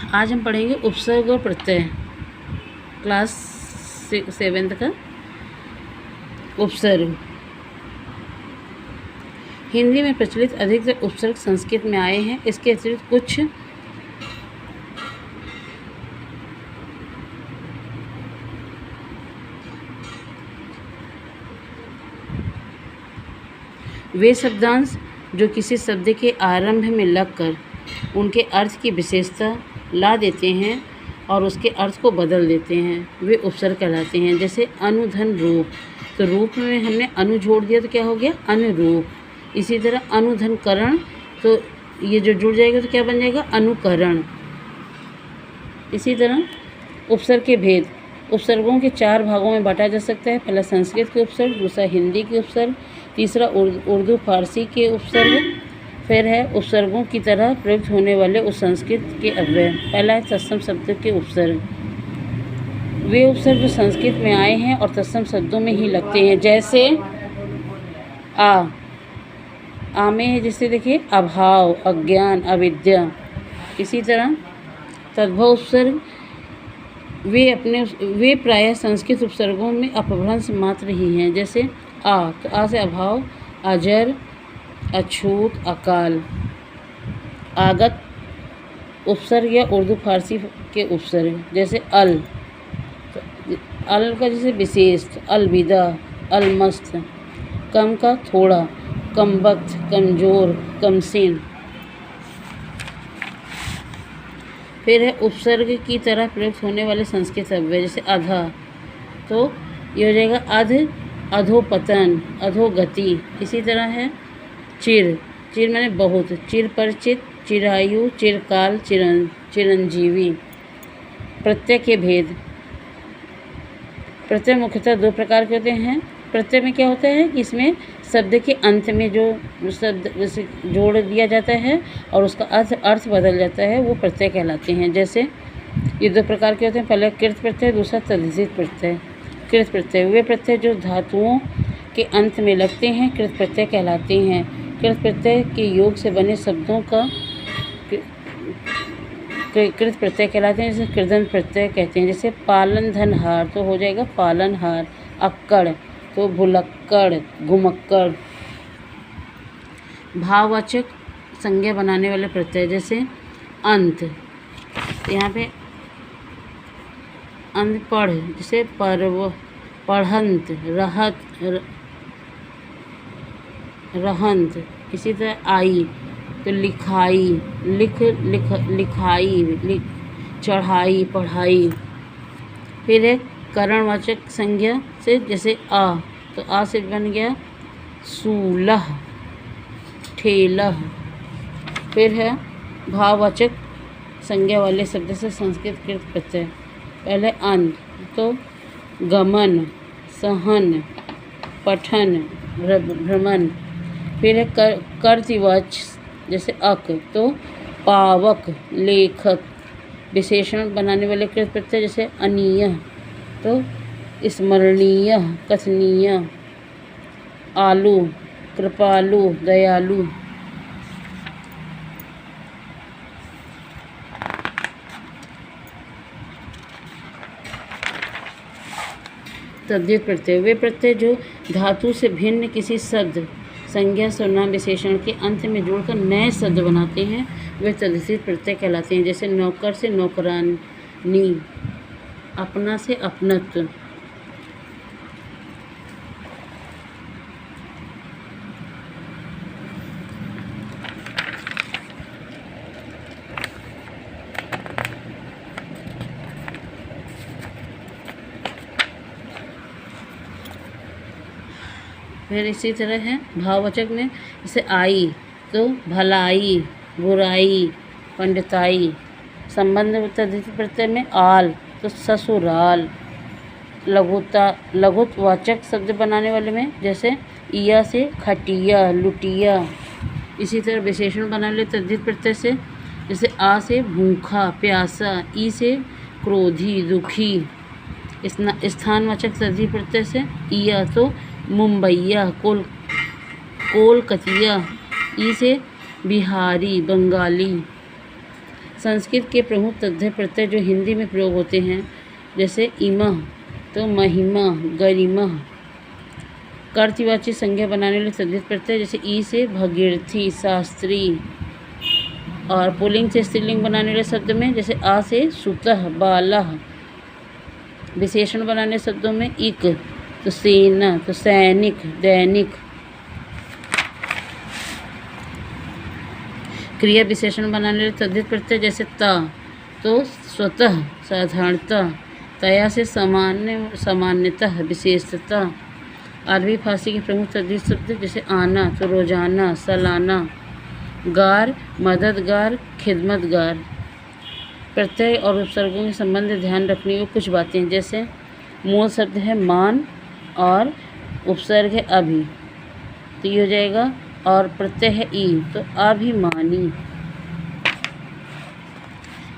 आज हम पढ़ेंगे उपसर्ग और प्रत्यय, क्लास 7th का उपसर्ग। हिंदी में प्रचलित अधिकतर उपसर्ग संस्कृत में आए हैं। इसके अतिरिक्त कुछ वे शब्दांश जो किसी शब्द के आरंभ में लगकर उनके अर्थ की विशेषता ला देते हैं और उसके अर्थ को बदल देते हैं, वे उपसर्ग कहलाते हैं। जैसे अनुधन रूप, तो रूप में हमने अनु जोड़ दिया तो क्या हो गया अनुरूप। इसी तरह अनुधन करण, तो ये जो जुड़ जाएगा तो क्या बन जाएगा अनुकरण। इसी तरह उपसर्ग के भेद, उपसर्गों के 4 भागों में बांटा जा सकता है। पहला संस्कृत के उपसर्ग, दूसरा हिंदी के उपसर्ग, तीसरा उर्दू फारसी के उपसर्ग, फिर है उपसर्गों की तरह प्रयुक्त होने वाले उस संस्कृत के अव्यय। पहला है तत्सम शब्द के उपसर्ग। वे उपसर्ग जो संस्कृत में आए हैं और तत्सम शब्दों में ही लगते हैं। जैसे आ में है, जैसे देखिए अभाव, अज्ञान, अविद्या। इसी तरह तद्भव उपसर्ग वे प्रायः संस्कृत उपसर्गों में अपभ्रंश मात्र ही हैं। जैसे तो आ से अभाव, अजर, अछूत, अकाल। आगत उपसर्ग या उर्दू फारसी के उपसर्ग, जैसे अल, तो अल का जैसे विशेष, अलविदा, अलमस्त। कम का थोड़ा, कम वक्त, कमजोर, कमसिन। फिर है उपसर्ग की तरह प्रयुक्त होने वाले संस्कृत अव्यय, जैसे अधा, तो ये हो जाएगा अध, अधोपतन, अधोगति। इसी तरह है चिर, चिर माने बहुत, चिर परिचित, चिरायु, चिरकाल, चिरंजीवी। प्रत्यय के भेद, प्रत्यय मुख्यतः 2 प्रकार के होते हैं। प्रत्यय में क्या होता है कि इसमें शब्द के अंत में जो शब्द जोड़ दिया जाता है और उसका अर्थ बदल जाता है, वो प्रत्यय कहलाते हैं। जैसे ये 2 प्रकार के होते हैं, पहले कृत प्रत्यय, दूसरा तद्धित प्रत्यय। कृत प्रत्यय वे प्रत्यय जो धातुओं के अंत में लगते हैं कृत प्रत्यय कहलाते हैं। कृत प्रत्यय के योग से बने शब्दों का कृत प्रत्यय कहलाते हैं, जैसे कृदंत प्रत्यय कहते हैं। जैसे पालन धनहार, तो हो जाएगा पालनहार। अक्कड़, तो भुलक्कड़, घुमक्कड़। भाववाचक संज्ञा बनाने वाले प्रत्यय, जैसे अंत, यहाँ पे अंत पढ़, जैसे पर्व, पढ़ंत, रहंत। इसी तरह आई, तो लिखाई, लिखाई, चढ़ाई, पढ़ाई। फिर है करणवाचक संज्ञा से, जैसे तो आ से बन गया सूलह, ठेलह। फिर है भाववाचक संज्ञा वाले शब्द से संस्कृत कृत प्रत्यय, पहले अन, तो गमन, सहन, पठन, भ्रमण। फिर है कर्तृवाच, जैसे अक, तो पावक, लेखक। विशेषण बनाने वाले कृत प्रत्यय, जैसे अनीय, तो स्मरणीय, कथनीय। आलू, कृपालु, दयालु। तद्धित प्रत्यय वे प्रत्यय जो धातु से भिन्न किसी शब्द, संज्ञा, सर्वनाम, विशेषण के अंत में जोड़कर नए शब्द बनाते हैं, वे तद्धित प्रत्यय कहलाते हैं। जैसे नौकर से नौकरानी, अपना से अपनत्व। फिर इसी तरह है भाववाचक में, जैसे आई, तो भलाई, बुराई, पंडिताई। संबंध तद्धित प्रत्यय में आल, तो ससुराल। लघुत्ववाचक शब्द बनाने वाले में, जैसे इया से खटिया, लुटिया। इसी तरह विशेषण बनाने वाले तद्धित प्रत्यय से, जैसे आ से भूखा, प्यासा, ई से क्रोधी, दुखी। स्थानवाचक तद्धित प्रत्यय से इया, तो मुंबईया, कोलकातिया। ई से बिहारी, बंगाली। संस्कृत के प्रमुख तद्धित प्रत्यय जो हिंदी में प्रयोग होते हैं, जैसे इमः तो महिमा, गरिमा। कर्तृवाची संज्ञा बनाने वाले तद्धित प्रत्यय जैसे ई से भगीरथी, शास्त्री। और पुल्लिंग से स्त्रीलिंग बनाने वाले शब्द में जैसे आ से सुतः, बालः। विशेषण बनाने शब्दों में इक तो सेना, तो सैनिक, दैनिक। क्रिया विशेषण बनाने वाले तद्धित प्रत्यय जैसे ता तो स्वतः, साधारणतः। तया से सामान्य, सामान्यतः, विशेषतः। अरबी फारसी के प्रमुख तद्धित शब्द जैसे आना तो रोजाना, सालाना। गार, मददगार, खिदमतगार। प्रत्यय और उपसर्गों के संबंध ध्यान रखने की कुछ बातें, जैसे मूल शब्द है मान और उपसर्ग है अभि, तो ये हो जाएगा। और प्रत्यय है ई तो अभिमानी।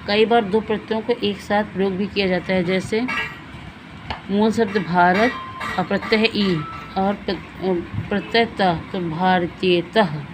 कई बार दो प्रत्ययों को एक साथ प्रयोग भी किया जाता है, जैसे मूल शब्द भारत और प्रत्यय है ई और प्रत्यय त तो भारतीयतः।